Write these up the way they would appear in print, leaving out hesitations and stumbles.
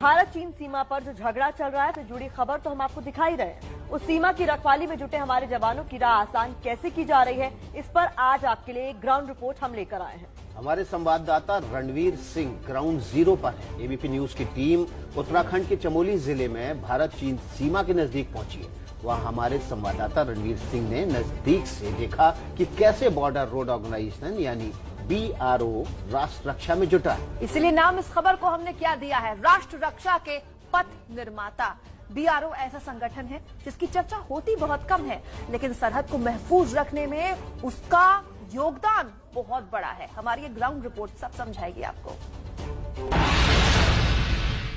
भारत चीन सीमा पर जो झगड़ा चल रहा है तो जुड़ी खबर तो हम आपको दिखा ही रहे हैं। उस सीमा की रखवाली में जुटे हमारे जवानों की राह आसान कैसे की जा रही है, इस पर आज आपके लिए एक ग्राउंड रिपोर्ट हम लेकर आए हैं। हमारे संवाददाता रणवीर सिंह ग्राउंड जीरो पर है। एबीपी न्यूज की टीम उत्तराखंड के चमोली जिले में भारत चीन सीमा के नजदीक पहुंची है। वहां हमारे संवाददाता रणवीर सिंह ने नजदीक से देखा कि कैसे बॉर्डर रोड ऑर्गेनाइजेशन यानी BRO राष्ट्र रक्षा में जुटा है। इसीलिए नाम इस खबर को हमने क्या दिया है, राष्ट्र रक्षा के पथ निर्माता। BRO ऐसा संगठन है जिसकी चर्चा होती बहुत कम है, लेकिन सरहद को महफूज रखने में उसका योगदान बहुत बड़ा है। हमारी ये ग्राउंड रिपोर्ट सब समझाएगी आपको।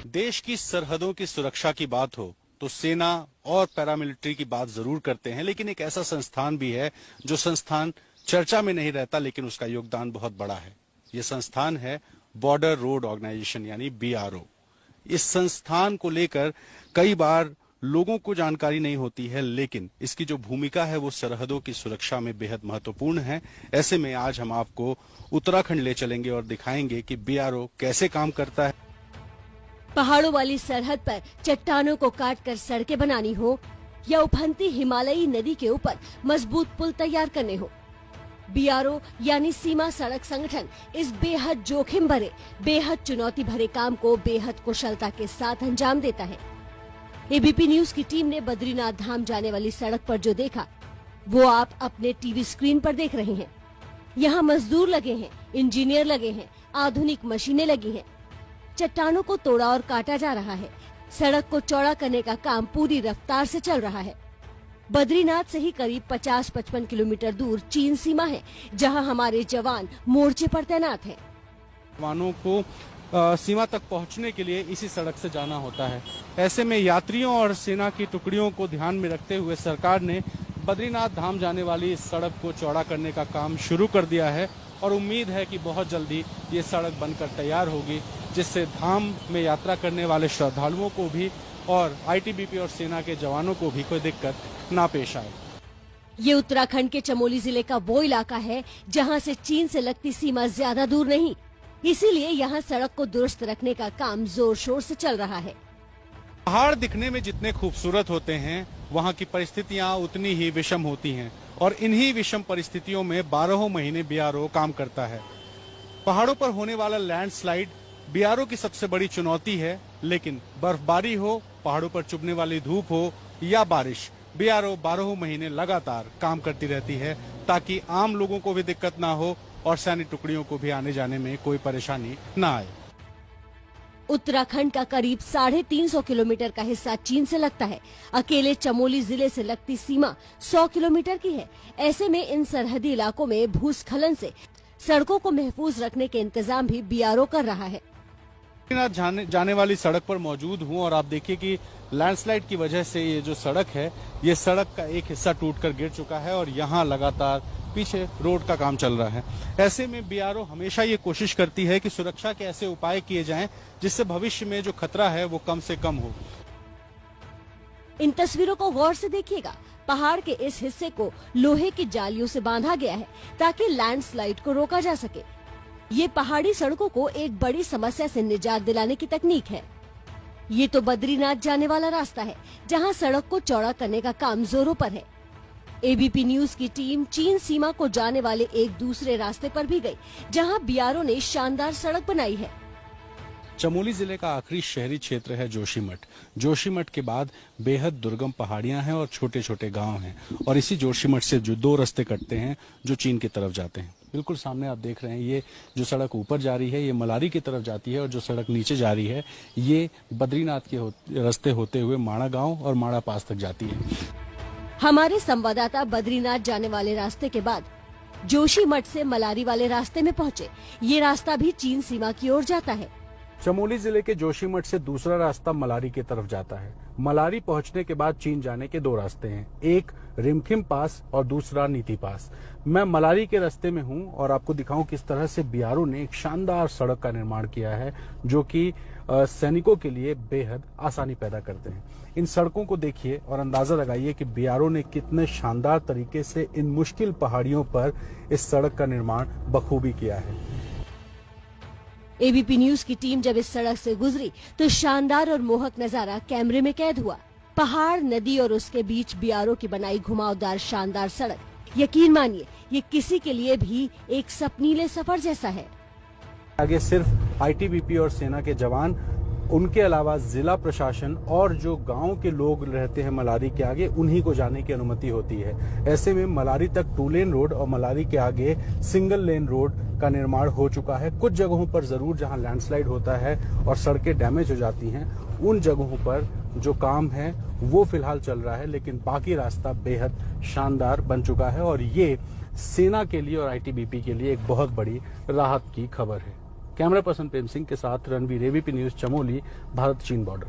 देश की सरहदों की सुरक्षा की बात हो तो सेना और पैरामिलिट्री की बात जरूर करते हैं, लेकिन एक ऐसा संस्थान भी है जो संस्थान चर्चा में नहीं रहता, लेकिन उसका योगदान बहुत बड़ा है। ये संस्थान है बॉर्डर रोड ऑर्गेनाइजेशन यानी BRO। इस संस्थान को लेकर कई बार लोगों को जानकारी नहीं होती है, लेकिन इसकी जो भूमिका है वो सरहदों की सुरक्षा में बेहद महत्वपूर्ण है। ऐसे में आज हम आपको उत्तराखंड ले चलेंगे और दिखाएंगे कि BRO कैसे काम करता है। पहाड़ों वाली सरहद पर चट्टानों को काटकर सड़कें बनानी हो या उफनती हिमालयी नदी के ऊपर मजबूत पुल तैयार करने हो, BRO यानी सीमा सड़क संगठन इस बेहद जोखिम भरे, बेहद चुनौती भरे काम को बेहद कुशलता के साथ अंजाम देता है। एबीपी न्यूज की टीम ने बद्रीनाथ धाम जाने वाली सड़क पर जो देखा वो आप अपने टीवी स्क्रीन पर देख रहे हैं। यहाँ मजदूर लगे हैं, इंजीनियर लगे हैं, आधुनिक मशीनें लगी हैं। चट्टानों को तोड़ा और काटा जा रहा है। सड़क को चौड़ा करने का काम पूरी रफ्तार से चल रहा है। बद्रीनाथ से ही करीब 50-55 किलोमीटर दूर चीन सीमा है, जहां हमारे जवान मोर्चे पर तैनात हैं। जवानों को सीमा तक पहुंचने के लिए इसी सड़क से जाना होता है। ऐसे में यात्रियों और सेना की टुकड़ियों को ध्यान में रखते हुए सरकार ने बद्रीनाथ धाम जाने वाली इस सड़क को चौड़ा करने का काम शुरू कर दिया है और उम्मीद है कि बहुत जल्दी ये सड़क बनकर तैयार होगी, जिससे धाम में यात्रा करने वाले श्रद्धालुओं को भी और ITBP और सेना के जवानों को भी कोई दिक्कत ना पेश आए। ये उत्तराखंड के चमोली जिले का वो इलाका है जहां से चीन से लगती सीमा ज्यादा दूर नहीं, इसीलिए यहाँ सड़क को दुरुस्त रखने का काम जोर शोर से चल रहा है। पहाड़ दिखने में जितने खूबसूरत होते हैं, वहाँ की परिस्थितियाँ उतनी ही विषम होती हैं और इन्हीं विषम परिस्थितियों में 12 महीने BRO काम करता है। पहाड़ों पर होने वाला लैंडस्लाइड BRO की सबसे बड़ी चुनौती है, लेकिन बर्फबारी हो, पहाड़ों पर चुभने वाली धूप हो या बारिश, BRO 12 महीने लगातार काम करती रहती है ताकि आम लोगों को भी दिक्कत ना हो और सैनिक टुकड़ियों को भी आने जाने में कोई परेशानी ना आए। उत्तराखंड का करीब 350 किलोमीटर का हिस्सा चीन से लगता है। अकेले चमोली जिले से लगती सीमा 100 किलोमीटर की है। ऐसे में इन सरहदी इलाकों में भूस्खलन से सड़कों को महफूज रखने के इंतजाम भी BRO कर रहा है। जाने वाली सड़क पर मौजूद हूँ और आप देखिए कि लैंडस्लाइड की वजह से ये जो सड़क है, ये सड़क का एक हिस्सा टूटकर गिर चुका है और यहाँ लगातार पीछे रोड का काम चल रहा है। ऐसे में BRO हमेशा ये कोशिश करती है कि सुरक्षा के ऐसे उपाय किए जाएं जिससे भविष्य में जो खतरा है वो कम से कम हो। इन तस्वीरों को गौर से देखिएगा। पहाड़ के इस हिस्से को लोहे की जालियों से बांधा गया है ताकि लैंडस्लाइड को रोका जा सके। ये पहाड़ी सड़कों को एक बड़ी समस्या से निजात दिलाने की तकनीक है। ये तो बद्रीनाथ जाने वाला रास्ता है, जहां सड़क को चौड़ा करने का काम जोरों पर है। एबीपी न्यूज की टीम चीन सीमा को जाने वाले एक दूसरे रास्ते पर भी गई, जहां BRO ने शानदार सड़क बनाई है। चमोली जिले का आखिरी शहरी क्षेत्र है जोशीमठ। जोशीमठ के बाद बेहद दुर्गम पहाड़ियां हैं और छोटे छोटे गांव हैं और इसी जोशीमठ से जो 2 रास्ते कटते हैं जो चीन की तरफ जाते हैं। बिल्कुल सामने आप देख रहे हैं, ये जो सड़क ऊपर जा रही है ये मलारी की तरफ जाती है और जो सड़क नीचे जा रही है ये बद्रीनाथ के रास्ते होते हुए माणा गाँव और माणा पास तक जाती है। हमारे संवाददाता बद्रीनाथ जाने वाले रास्ते के बाद जोशीमठ से मलारी वाले रास्ते में पहुँचे। ये रास्ता भी चीन सीमा की ओर जाता है। चमोली जिले के जोशीमठ से दूसरा रास्ता मलारी की तरफ जाता है। मलारी पहुंचने के बाद चीन जाने के 2 रास्ते हैं, एक रिमखिम पास और दूसरा नीति पास। मैं मलारी के रास्ते में हूं और आपको दिखाऊं किस तरह से BRO ने एक शानदार सड़क का निर्माण किया है जो कि सैनिकों के लिए बेहद आसानी पैदा करते हैं। इन सड़कों को देखिए और अंदाजा लगाइए कि BRO ने कितने शानदार तरीके से इन मुश्किल पहाड़ियों पर इस सड़क का निर्माण बखूबी किया है। एबीपी न्यूज की टीम जब इस सड़क से गुजरी तो शानदार और मोहक नजारा कैमरे में कैद हुआ। पहाड़, नदी और उसके बीच बीआरओ की बनाई घुमावदार शानदार सड़क, यकीन मानिए ये किसी के लिए भी एक सपनीले सफर जैसा है। आगे सिर्फ आईटीबीपी और सेना के जवान, उनके अलावा जिला प्रशासन और जो गांव के लोग रहते हैं मलारी के आगे, उन्हीं को जाने की अनुमति होती है। ऐसे में मलारी तक 2 लेन रोड और मलारी के आगे सिंगल लेन रोड का निर्माण हो चुका है। कुछ जगहों पर जरूर जहां लैंडस्लाइड होता है और सड़कें डैमेज हो जाती हैं, उन जगहों पर जो काम है वो फिलहाल चल रहा है, लेकिन बाकी रास्ता बेहद शानदार बन चुका है और ये सेना के लिए और आईटीबीपी के लिए एक बहुत बड़ी राहत की खबर है। कैमरा पर्सन प्रेम सिंह के साथ रणवीर, एबीपी न्यूज, चमोली, भारत चीन बॉर्डर।